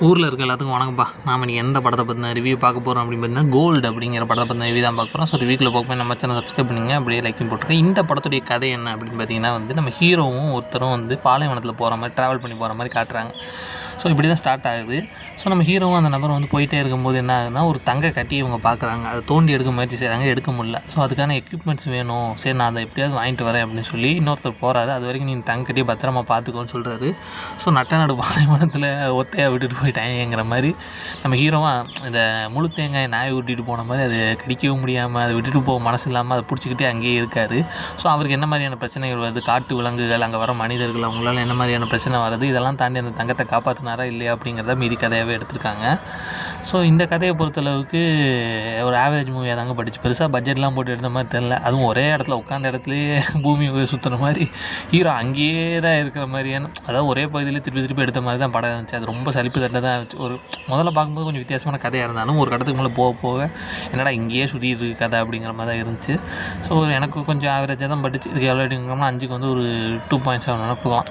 ஊரில் இருக்க எல்லாத்துக்கும் வணக்கம்ப்பா. நாம் இன்றைக்கி எந்த படத்தை பற்றின ரிவ்யூ பார்க்க போகிறோம் அப்படின்னு பார்த்தீங்கன்னா, கோல்டு அப்படிங்கிற படத்தை பற்றின ரிவ்யூ தான் பார்க்க போகிறோம். ஸோ ரிவ்யூக்கில் போக நம்ம சேனல் சப்ஸ்கிரைப் பண்ணுங்க, அப்படியே லைக்கும் போட்டுருக்கேன். இந்த படத்துடைய கதை என்ன அப்படின்னு பார்த்தீங்கன்னா நம்ம ஹீரோவும் ஒருத்தரும் பாலைவனத்தில் போகிற மாதிரி ட்ராவல் பண்ணி போகிற மாதிரி காட்டுறாங்க. ஸோ இப்படி தான் ஸ்டார்ட் ஆகுது. ஸோ நம்ம ஹீரோவும் அந்த நபர் போயிட்டே இருக்கும்போது என்ன ஆகுதுன்னா, ஒரு தங்க கட்டி இவங்க பார்க்குறாங்க. அதை தோண்டி எடுக்க முயற்சி செய்கிறாங்க, எடுக்க முடியல. ஸோ அதுக்கான எக்யூப்மெண்ட்ஸ் வேணும், சரி நான் அதை எப்படியாவது வாங்கிட்டு வரேன் அப்படின்னு சொல்லி இன்னொருத்தர் போகிறாரு. அது வரைக்கும் நீ தங்க கட்டியை பத்திரமா பார்த்துக்கோன்னு சொல்கிறாரு. ஸோ நட்டநாடு பாலைவனத்தில் ஒத்தையாக விட்டுட்டு போயிட்டாங்கிற மாதிரி நம்ம ஹீரோவாக இந்த முழு தேங்காய் நாயை விட்டுட்டு போன மாதிரி அது கடிக்கவும் முடியாமல் அதை விட்டுட்டு போக மனசு இல்லாமல் அதை பிடிச்சிக்கிட்டே அங்கேயே இருக்கார். ஸோ அவருக்கு என்ன மாதிரியான பிரச்சனைகள் வருது, காட்டு விலங்குகள், அங்கே வர மனிதர்கள், அவங்களால என்ன மாதிரியான பிரச்சனை வருது, இதெல்லாம் தாண்டி அந்த தங்கத்தை காப்பாற்றினாரா இல்லையா அப்படிங்கிறத மீதி கதையாகவே எடுத்திருக்காங்க. ஸோ இந்த கதையை பொறுத்தளவுக்கு ஒரு ஆவரேஜ் மூவியாக தாங்க படிச்சு, பெருசாக பட்ஜெட்லாம் போட்டு எடுத்த மாதிரி தெரில. அதுவும் ஒரே இடத்துல உட்காந்த இடத்துலையே பூமி சுற்றுற மாதிரி, ஹீரோ அங்கேயே தான் இருக்கிற மாதிரியான, அதாவது ஒரே பகுதியில் திருப்பி எடுத்த மாதிரி தான் படம் இருந்துச்சு. அது ரொம்ப சலிப்பு தட்டில் தான் இருந்துச்சு. ஒரு முதல்ல பார்க்கும்போது கொஞ்சம் வித்தியாசமான கதையாக இருந்தாலும் ஒரு கடத்துக்கு மேலே போக போக என்னடா இங்கேயே சுற்றிட்டு இருக்கு கதை அப்படிங்கிற மாதிரி தான் இருந்துச்சு. ஸோ எனக்கு கொஞ்சம் ஆவரேஜாக தான் படிச்சு. இதுக்கு எவ்வளோ எடுக்கணும்னா 5க்கு ஒரு 2.7 போகலாம்.